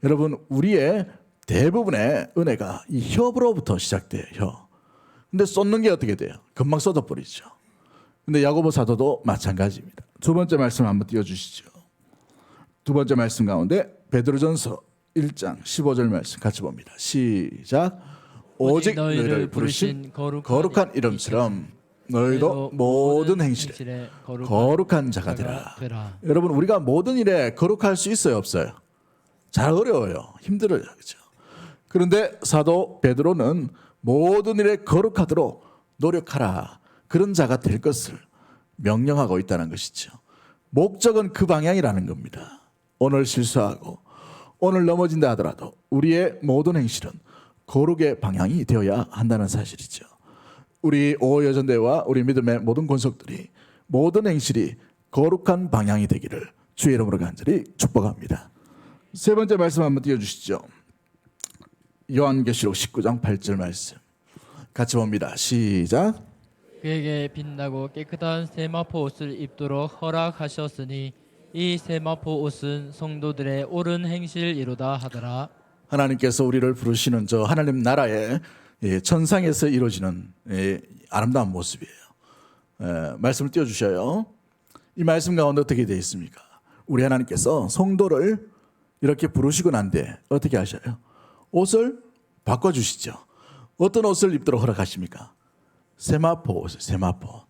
여러분 우리의 대부분의 은혜가 이 혀로부터 시작돼요. 혀. 근데 쏟는 게 어떻게 돼요? 금방 쏟아버리죠. 근데 야고보 사도도 마찬가지입니다. 두 번째 말씀 한번 띄워주시죠. 두 번째 말씀 가운데 베드로전서 1장 15절 말씀 같이 봅니다. 시작. 오직 너희를 부르신 거룩한 이름처럼 너희도 모든 행실에 거룩한 자가 되라. 여러분 우리가 모든 일에 거룩할 수 있어요, 없어요? 잘 어려워요. 힘들어요. 그렇죠? 그런데 사도 베드로는 모든 일에 거룩하도록 노력하라. 그런 자가 될 것을 명령하고 있다는 것이죠. 목적은 그 방향이라는 겁니다. 오늘 실수하고 오늘 넘어진다 하더라도 우리의 모든 행실은 거룩의 방향이 되어야 한다는 사실이죠. 우리 오여전대와 우리 믿음의 모든 권속들이 모든 행실이 거룩한 방향이 되기를 주의 이름으로 간절히 축복합니다. 세 번째 말씀 한번 띄워주시죠. 요한계시록 19장 8절 말씀 같이 봅니다. 시작. 그에게 빛나고 깨끗한 세마포 옷을 입도록 허락하셨으니 이 세마포 옷은 성도들의 옳은 행실이로다 하더라. 하나님께서 우리를 부르시는 저 하나님 나라의 천상에서 이루어지는 아름다운 모습이에요. 말씀을 띄워주셔요. 이 말씀 가운데 어떻게 되어 있습니까? 우리 하나님께서 성도를 이렇게 부르시고 난 뒤에 어떻게 하셔요? 옷을 바꿔주시죠. 어떤 옷을 입도록 허락하십니까? 세마포 옷을, 세마포.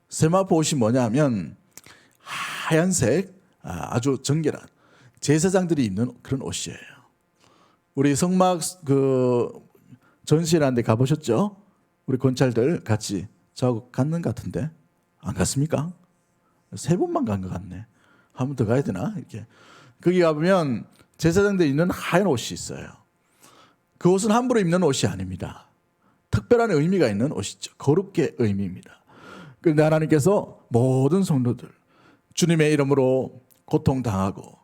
세마포 옷이 뭐냐면 하얀색 아주 정결한 제사장들이 입는 그런 옷이에요. 우리 성막 그 전시회라는 데 가보셨죠? 우리 권찰들 같이 저하고 갔는 것 같은데 안 갔습니까? 3번만 간 것 같네. 한 번 더 가야 되나? 이렇게 거기 가보면 제사장들이 입는 하얀 옷이 있어요. 그 옷은 함부로 입는 옷이 아닙니다. 특별한 의미가 있는 옷이죠. 거룩의 의미입니다. 그런데 하나님께서 모든 성도들 주님의 이름으로 고통당하고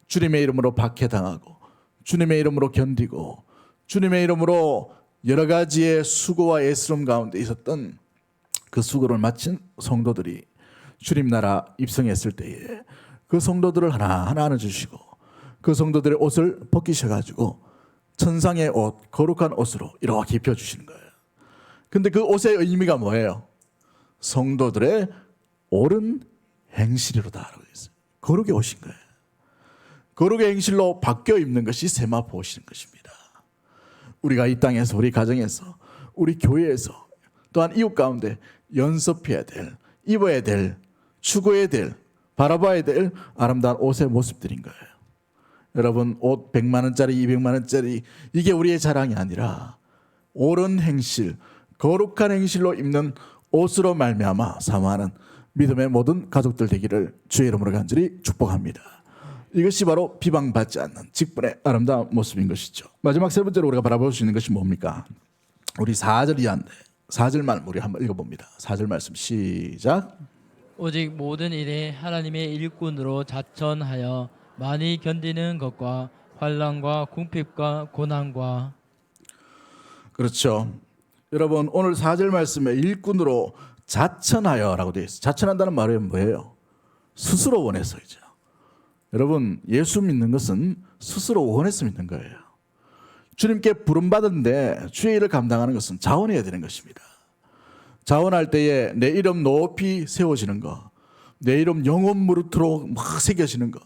주님의 이름으로 박해당하고 주님의 이름으로 견디고 주님의 이름으로 여러 가지의 수고와 애쓰름 가운데 있었던 그 수고를 마친 성도들이 주님 나라 입성했을 때에 그 성도들을 하나하나 안아주시고 그 성도들의 옷을 벗기셔가지고 천상의 옷, 거룩한 옷으로 이렇게 입혀주시는 거예요. 근데 그 옷의 의미가 뭐예요? 성도들의 옳은 행실이로다라고 했어요. 거룩의 옷인 거예요. 거룩의 행실로 바뀌어 입는 것이 세마포 옷인 것입니다. 우리가 이 땅에서, 우리 가정에서, 우리 교회에서 또한 이웃 가운데 연습해야 될, 입어야 될, 추구해야 될, 바라봐야 될 아름다운 옷의 모습들인 거예요. 여러분 옷 100만 원짜리, 200만 원짜리 이게 우리의 자랑이 아니라 옳은 행실, 거룩한 행실로 입는 옷으로 말미암아 사모하는 믿음의 모든 가족들 되기를 주의 이름으로 간절히 축복합니다. 이것이 바로 비방받지 않는 직분의 아름다운 모습인 것이죠. 마지막 세 번째로 우리가 바라볼 수 있는 것이 뭡니까? 우리 4절 이하인데 4절만 우리 한번 읽어봅니다. 4절 말씀 시작. 오직 모든 일에 하나님의 일꾼으로 자천하여 많이 견디는 것과 환난과 궁핍과 고난과 그렇죠. 여러분 오늘 4절 말씀에 일꾼으로 자천하여라고 되어 있어요. 자천한다는 말은 뭐예요? 스스로 원해서이죠. 여러분 예수 믿는 것은 스스로 원해서 믿는 거예요. 주님께 부름받은데 주의 일을 감당하는 것은 자원해야 되는 것입니다. 자원할 때에 내 이름 높이 세워지는 거, 내 이름 영원 무릇으로 막 새겨지는 거,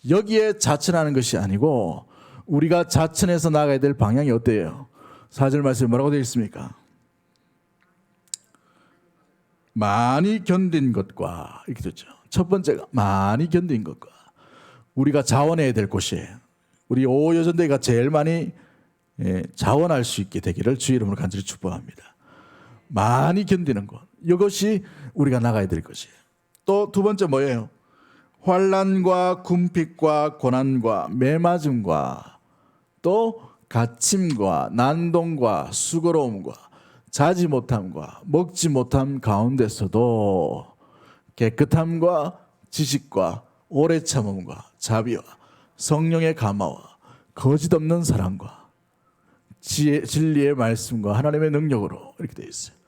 여기에 자천하는 것이 아니고 우리가 자천해서 나가야 될 방향이 어때요? 4절 말씀에 뭐라고 되어 있습니까? 많이 견딘 것과 이렇게 되죠. 첫 번째가 많이 견딘 것과 우리가 자원해야 될 곳이에요. 우리 오여전대가 제일 많이 자원할 수 있게 되기를 주의 이름으로 간절히 축복합니다. 많이 견디는 것, 이것이 우리가 나가야 될 것이에요. 또 두 번째 뭐예요? 환난과 궁핍과 고난과 매맞음과 또 갇힘과 난동과 수고로움과 자지 못함과 먹지 못함 가운데서도 깨끗함과 지식과 오래 참음과 자비와 성령의 감화와 거짓 없는 사랑과 진리의 말씀과 하나님의 능력으로 이렇게 되어 있어요.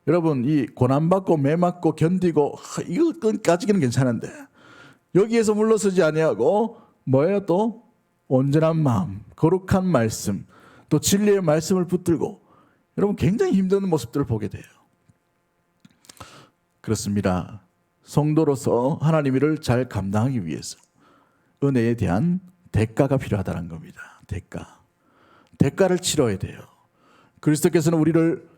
여러분 이 고난받고 매맞고 견디고 이것까지는 괜찮은데 여기에서 물러서지 아니하고 뭐예요? 또 온전한 마음, 거룩한 말씀, 또 진리의 말씀을 붙들고 여러분 굉장히 힘든 모습들을 보게 돼요. 그렇습니다. 성도로서 하나님 일을 잘 감당하기 위해서 은혜에 대한 대가가 필요하다는 겁니다. 대가를 치러야 돼요. 그리스도께서는 우리를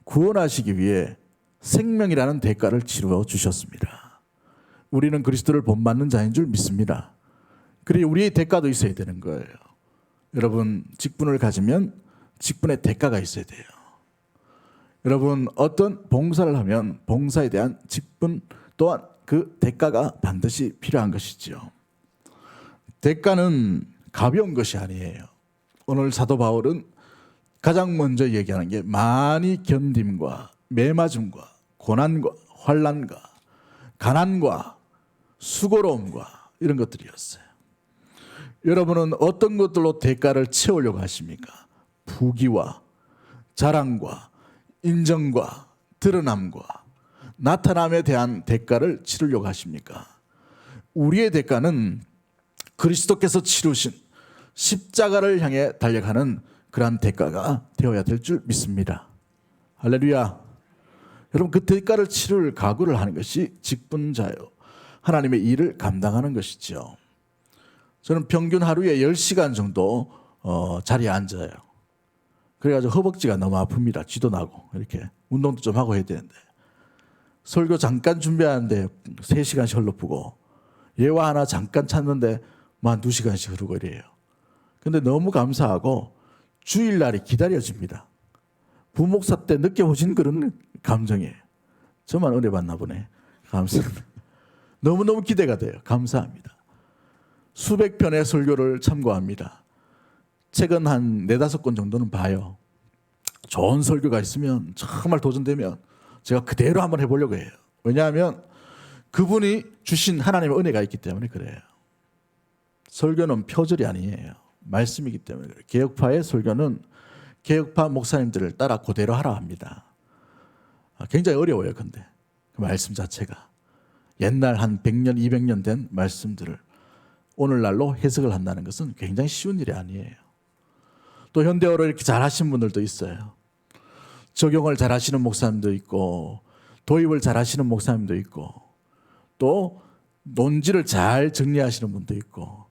구원하시기 위해 생명이라는 대가를 치러 주셨습니다. 우리는 그리스도를 본받는 자인 줄 믿습니다. 그리고 우리의 대가도 있어야 되는 거예요. 여러분 직분을 가지면 직분의 대가가 있어야 돼요. 여러분 어떤 봉사를 하면 봉사에 대한 직분 또한 그 대가가 반드시 필요한 것이지요. 대가는 가벼운 것이 아니에요. 오늘 사도 바울은 가장 먼저 얘기하는 게 많이 견딤과 매맞음과 고난과 환난과 가난과 수고로움과 이런 것들이었어요. 여러분은 어떤 것들로 대가를 채우려고 하십니까? 부귀와 자랑과 인정과 드러남과 나타남에 대한 대가를 치르려고 하십니까? 우리의 대가는 그리스도께서 치르신 십자가를 향해 달려가는 그러한 대가가 되어야 될 줄 믿습니다. 할렐루야. 여러분 그 대가를 치를 각오를 하는 것이 직분자요. 하나님의 일을 감당하는 것이죠. 저는 평균 하루에 10시간 정도 자리에 앉아요. 그래가지고 허벅지가 너무 아픕니다. 쥐도 나고 이렇게 운동도 좀 하고 해야 되는데 설교 잠깐 준비하는데 3시간씩 흘러pu고 예화 하나 잠깐 찾는데 한 2시간씩 흐르고 이래요. 근데 너무 감사하고 주일날이 기다려집니다. 부목사 때 느껴보신 그런 감정이에요. 저만 은혜 받나 보네. 감사합니다. 너무너무 기대가 돼요. 감사합니다. 수백 편의 설교를 참고합니다. 책은 한 4-5권 정도는 봐요. 좋은 설교가 있으면 정말 도전되면 제가 그대로 한번 해보려고 해요. 왜냐하면 그분이 주신 하나님의 은혜가 있기 때문에 그래요. 설교는 표절이 아니에요. 말씀이기 때문에 그래요. 개혁파의 설교는 개혁파 목사님들을 따라 그대로 하라 합니다. 굉장히 어려워요. 근데 그 말씀 자체가 옛날 한 100년, 200년 된 말씀들을 오늘날로 해석을 한다는 것은 굉장히 쉬운 일이 아니에요. 또 현대어로 이렇게 잘하신 분들도 있어요. 적용을 잘하시는 목사님도 있고 도입을 잘하시는 목사님도 있고 또 논지를 잘 정리하시는 분도 있고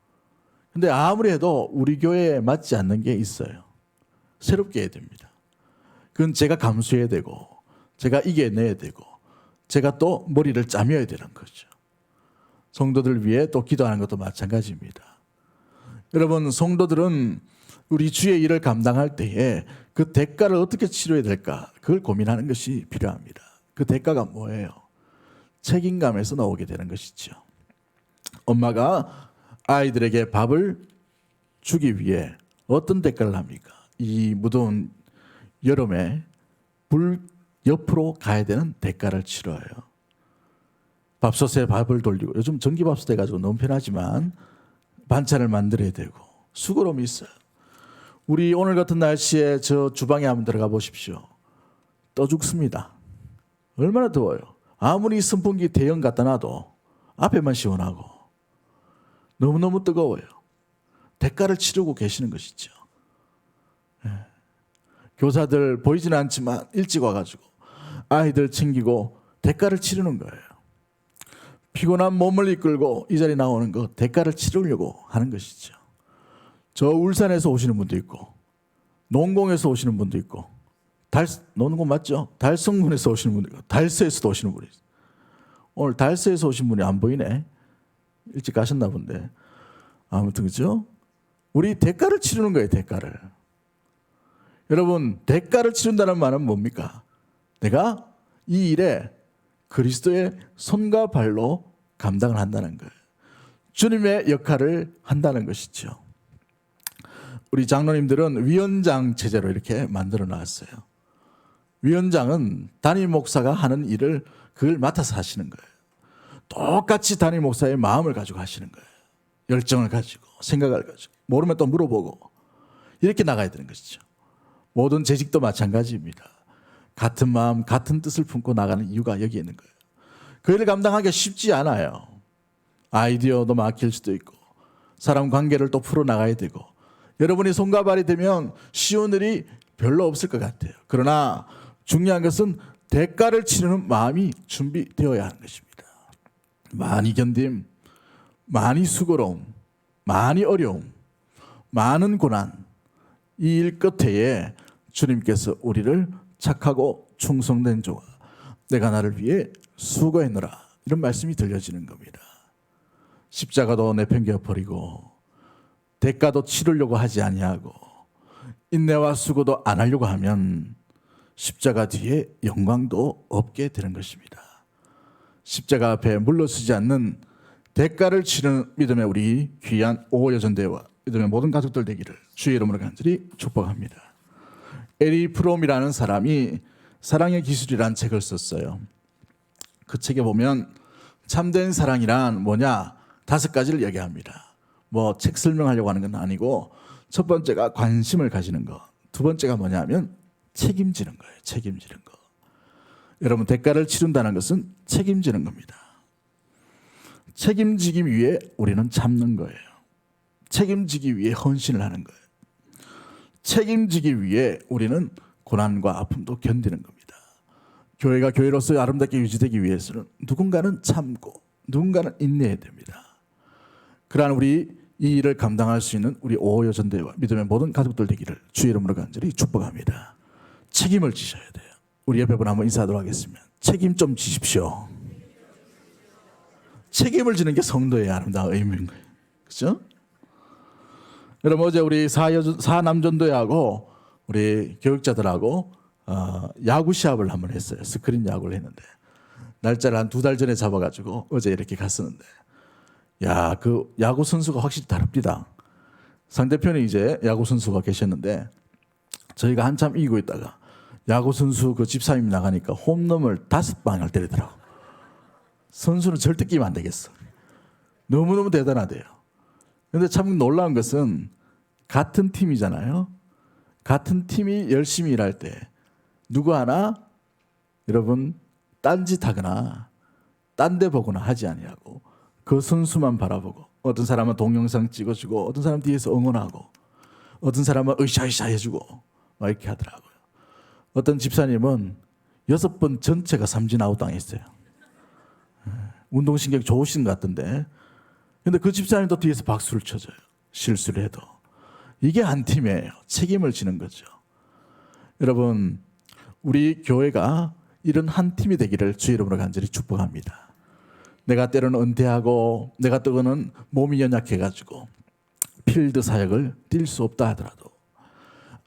근데 아무리 해도 우리 교회에 맞지 않는 게 있어요. 새롭게 해야 됩니다. 그건 제가 감수해야 되고 제가 이겨내야 되고 제가 또 머리를 짜며야 되는 거죠. 성도들 위해 또 기도하는 것도 마찬가지입니다. 여러분 성도들은 우리 주의 일을 감당할 때에 그 대가를 어떻게 치러야 될까 그걸 고민하는 것이 필요합니다. 그 대가가 뭐예요? 책임감에서 나오게 되는 것이죠. 엄마가 아이들에게 밥을 주기 위해 어떤 대가를 합니까? 이 무더운 여름에 불 옆으로 가야 되는 대가를 치러요. 밥솥에 밥을 돌리고, 요즘 전기밥솥 해가지고 너무 편하지만 반찬을 만들어야 되고 수고로움이 있어요. 우리 오늘 같은 날씨에 저 주방에 한번 들어가 보십시오. 떠 죽습니다. 얼마나 더워요. 아무리 선풍기 대형 갖다 놔도 앞에만 시원하고 너무너무 뜨거워요. 대가를 치르고 계시는 것이죠. 예. 교사들 보이지는 않지만 일찍 와가지고 아이들 챙기고 대가를 치르는 거예요. 피곤한 몸을 이끌고 이 자리에 나오는 거 대가를 치르려고 하는 것이죠. 저 울산에서 오시는 분도 있고 농공에서 오시는 분도 있고 농공 맞죠? 달성군에서 오시는 분도 있고 달서에서도 오시는 분이 있어요. 오늘 달서에서 오신 분이 안 보이네. 일찍 가셨나 본데. 아무튼 그죠? 우리 대가를 치르는 거예요. 대가를. 여러분 대가를 치른다는 말은 뭡니까? 내가 이 일에 그리스도의 손과 발로 감당을 한다는 거예요. 주님의 역할을 한다는 것이죠. 우리 장로님들은 위원장 체제로 이렇게 만들어 놨어요. 위원장은 담임 목사가 하는 일을 그걸 맡아서 하시는 거예요. 똑같이 담임 목사의 마음을 가지고 하시는 거예요. 열정을 가지고 생각을 가지고 모르면 또 물어보고 이렇게 나가야 되는 것이죠. 모든 재직도 마찬가지입니다. 같은 마음 같은 뜻을 품고 나가는 이유가 여기에 있는 거예요. 그 일을 감당하기가 쉽지 않아요. 아이디어도 막힐 수도 있고 사람 관계를 또 풀어나가야 되고 여러분이 손과 발이 되면 쉬운 일이 별로 없을 것 같아요. 그러나 중요한 것은 대가를 치르는 마음이 준비되어야 하는 것입니다. 많이 견딤, 많이 수고로움, 많이 어려움, 많은 고난, 이 일 끝에 주님께서 우리를 착하고 충성된 자와 내가 나를 위해 수고했노라 이런 말씀이 들려지는 겁니다. 십자가도 내팽겨 버리고 대가도 치르려고 하지 아니하고 인내와 수고도 안 하려고 하면 십자가 뒤에 영광도 없게 되는 것입니다. 십자가 앞에 물러서지 않는 대가를 치르는 믿음의 우리 귀한 오여전대와 믿음의 모든 가족들 되기를 주의 이름으로 간절히 축복합니다. 에리 프롬이라는 사람이 사랑의 기술이라는 책을 썼어요. 그 책에 보면 참된 사랑이란 뭐냐 5가지를 얘기합니다. 뭐 책 설명하려고 하는 건 아니고 첫 번째가 관심을 가지는 거, 두 번째가 뭐냐면 책임지는 거예요. 책임지는 거. 여러분 대가를 치른다는 것은 책임지는 겁니다. 책임지기 위해 우리는 참는 거예요. 책임지기 위해 헌신을 하는 거예요. 책임지기 위해 우리는 고난과 아픔도 견디는 겁니다. 교회가 교회로서 아름답게 유지되기 위해서는 누군가는 참고 누군가는 인내해야 됩니다. 그러한 우리 이 일을 감당할 수 있는 우리 오여전대와 믿음의 모든 가족들 되기를 주의 이름으로 간절히 축복합니다. 책임을 지셔야 돼요. 우리 옆에 분 한번 인사하도록 하겠습니다. 책임 좀 지십시오. 책임을 지는 게 성도의 아름다운 의미인 거예요. 그렇죠? 여러분 어제 우리 사남전도회하고 우리 교육자들하고 야구 시합을 한번 했어요. 스크린 야구를 했는데 날짜를 한 2달 전에 잡아가지고 어제 이렇게 갔었는데 야, 그 야구 선수가 확실히 다릅니다. 상대편에 이제 야구 선수가 계셨는데 저희가 한참 이기고 있다가 야구 선수 그 집사님이 나가니까 홈런을 5방을 때리더라고. 선수는 절대 끼면 안 되겠어. 너무너무 대단하대요. 그런데 참 놀라운 것은 같은 팀이잖아요. 같은 팀이 열심히 일할 때 누구 하나 여러분 딴짓하거나 딴 데 보거나 하지 아니하고 그 선수만 바라보고 어떤 사람은 동영상 찍어주고 어떤 사람 뒤에서 응원하고 어떤 사람은 으쌰으쌰 해주고 막 이렇게 하더라고요. 어떤 집사님은 6번 전체가 삼진 아웃 당했어요. 운동신경 좋으신 것 같던데 근데 그 집사님도 뒤에서 박수를 쳐줘요. 실수를 해도. 이게 한 팀이에요. 책임을 지는 거죠. 여러분 우리 교회가 이런 한 팀이 되기를 주의 이름으로 간절히 축복합니다. 내가 때로는 은퇴하고 내가 때로는 몸이 연약해가지고 필드 사역을 뛸 수 없다 하더라도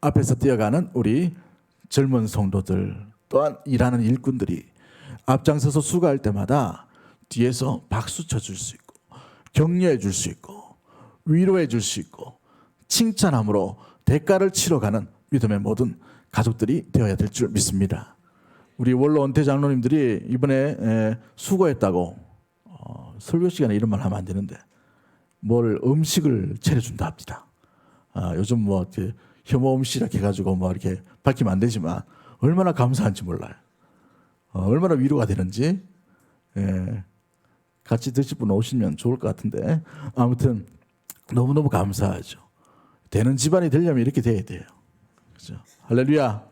앞에서 뛰어가는 우리 젊은 성도들 또한 일하는 일꾼들이 앞장서서 수고할 때마다 뒤에서 박수 쳐줄 수 있고 격려해 줄 수 있고 위로해 줄 수 있고 칭찬함으로 대가를 치러가는 믿음의 모든 가족들이 되어야 될 줄 믿습니다. 우리 원로 은퇴 장로님들이 이번에 수고했다고 설교 시간에 이런 말 하면 안 되는데 뭘 음식을 차려준다 합니다. 요즘 뭐 이렇게 혐오 음식 해가지고 뭐 이렇게 밝히면 안 되지만 얼마나 감사한지 몰라요. 얼마나 위로가 되는지. 예, 같이 드실 분 오시면 좋을 것 같은데 아무튼 너무너무 감사하죠. 되는 집안이 되려면 이렇게 돼야 돼요. 그렇죠? 할렐루야.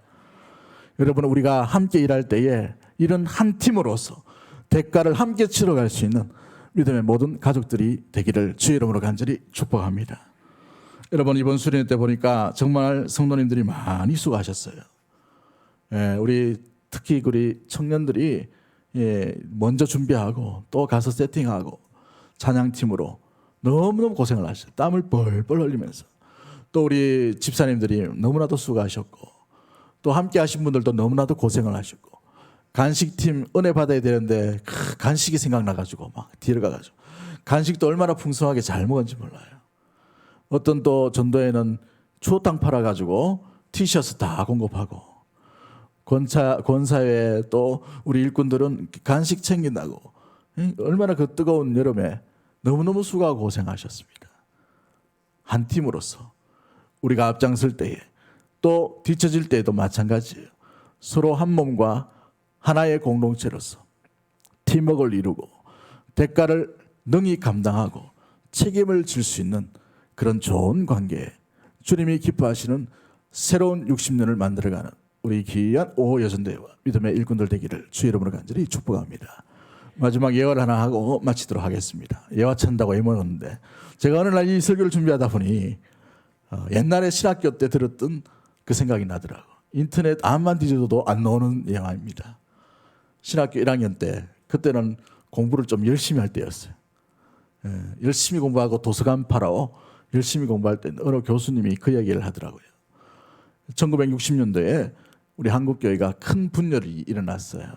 여러분 우리가 함께 일할 때에 이런 한 팀으로서 대가를 함께 치러갈 수 있는 믿음의 모든 가족들이 되기를 주의 이름으로 간절히 축복합니다. 여러분 이번 수련회 때 보니까 정말 성도님들이 많이 수고하셨어요. 예, 우리 특히 우리 청년들이 먼저 준비하고 또 가서 세팅하고 찬양팀으로 너무너무 고생을 하셨어요. 땀을 뻘뻘 흘리면서. 또 우리 집사님들이 너무나도 수고하셨고 또 함께 하신 분들도 너무나도 고생을 하셨고 간식팀 은혜 받아야 되는데 간식이 생각나가지고 막 뒤로 가가지고 간식도 얼마나 풍성하게 잘 먹었는지 몰라요. 어떤 또 전도에는 추어탕 팔아가지고 티셔츠 다 공급하고 권사회 또 우리 일꾼들은 간식 챙긴다고 얼마나 그 뜨거운 여름에 너무너무 수고하고 고생하셨습니다. 한 팀으로서 우리가 앞장설 때에 또 뒤처질 때에도 마찬가지예요. 서로 한 몸과 하나의 공동체로서 팀워크를 이루고 대가를 능히 감당하고 책임을 질 수 있는 그런 좋은 관계에 주님이 기뻐하시는 새로운 60년을 만들어가는 우리 귀한 5호 여전대회와 믿음의 일꾼들 되기를 주의 이름으로 간절히 축복합니다. 마지막 예화를 하나 하고 마치도록 하겠습니다. 예화 찬다고 애먹었는데 제가 어느 날 이 설교를 준비하다 보니 옛날에 신학교 때 들었던 그 생각이 나더라고. 인터넷 암만 뒤져도 안 나오는 예화입니다. 신학교 1학년 때 그때는 공부를 좀 열심히 할 때였어요. 열심히 공부하고 도서관 팔아 열심히 공부할 때 어느 교수님이 그 얘기를 하더라고요. 1960년도에 우리 한국교회가 큰 분열이 일어났어요.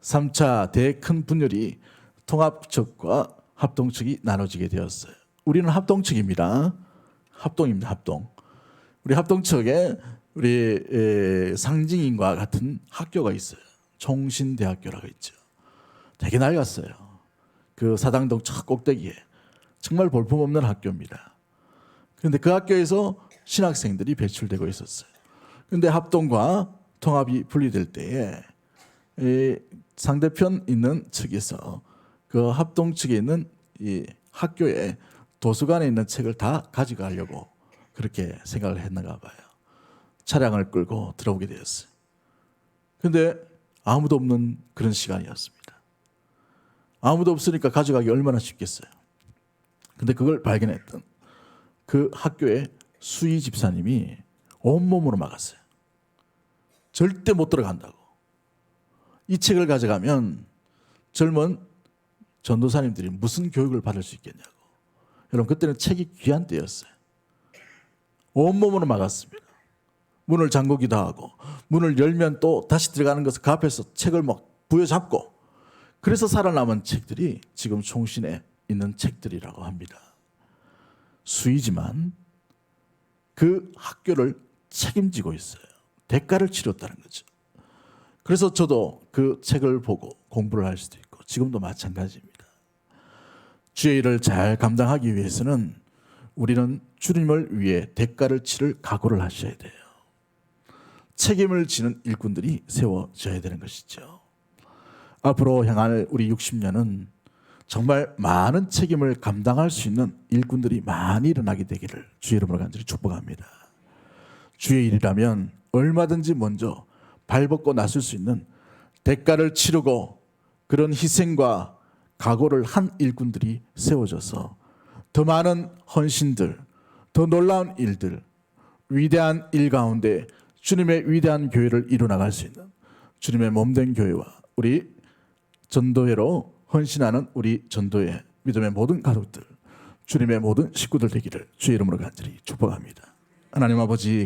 3차 대큰 분열이 통합 측과 합동 측이 나눠지게 되었어요. 우리는 합동 측입니다. 합동입니다. 합동. 우리 합동 측에 우리 상징인과 같은 학교가 있어요. 총신대학교라고 있죠. 되게 낡았어요. 그 사당동 첫 꼭대기에 정말 볼품없는 학교입니다. 그런데 그 학교에서 신학생들이 배출되고 있었어요. 그런데 합동과 통합이 분리될 때에 상대편 있는 측에서 그 합동 측에 있는 이 학교에 도서관에 있는 책을 다 가져가려고 그렇게 생각을 했는가 봐요. 차량을 끌고 들어오게 되었어요. 그런데 아무도 없는 그런 시간이었습니다. 아무도 없으니까 가져가기 얼마나 쉽겠어요. 근데 그걸 발견했던 그 학교의 수희 집사님이 온몸으로 막았어요. 절대 못 들어간다고. 이 책을 가져가면 젊은 전도사님들이 무슨 교육을 받을 수 있겠냐고. 여러분 그때는 책이 귀한 때였어요. 온몸으로 막았습니다. 문을 잠그기도 하고 문을 열면 또 다시 들어가는 것을 그 앞에서 책을 막 부여잡고 그래서 살아남은 책들이 지금 총신에 있는 책들이라고 합니다. 수이지만 그 학교를 책임지고 있어요. 대가를 치렀다는 거죠. 그래서 저도 그 책을 보고 공부를 할 수도 있고 지금도 마찬가지입니다. 주의 일을 잘 감당하기 위해서는 우리는 주님을 위해 대가를 치를 각오를 하셔야 돼요. 책임을 지는 일꾼들이 세워져야 되는 것이죠. 앞으로 향할 우리 60년은 정말 많은 책임을 감당할 수 있는 일꾼들이 많이 일어나게 되기를 주의 이름으로 간절히 축복합니다. 주의 일이라면 얼마든지 먼저 발벗고 나설 수 있는 대가를 치르고 그런 희생과 각오를 한 일꾼들이 세워져서 더 많은 헌신들, 더 놀라운 일들, 위대한 일 가운데 주님의 위대한 교회를 이루어나갈 수 있는 주님의 몸된 교회와 우리 전도회로 헌신하는 우리 전도회 믿음의 모든 가족들, 주님의 모든 식구들 되기를 주의 이름으로 간절히 축복합니다. 하나님 아버지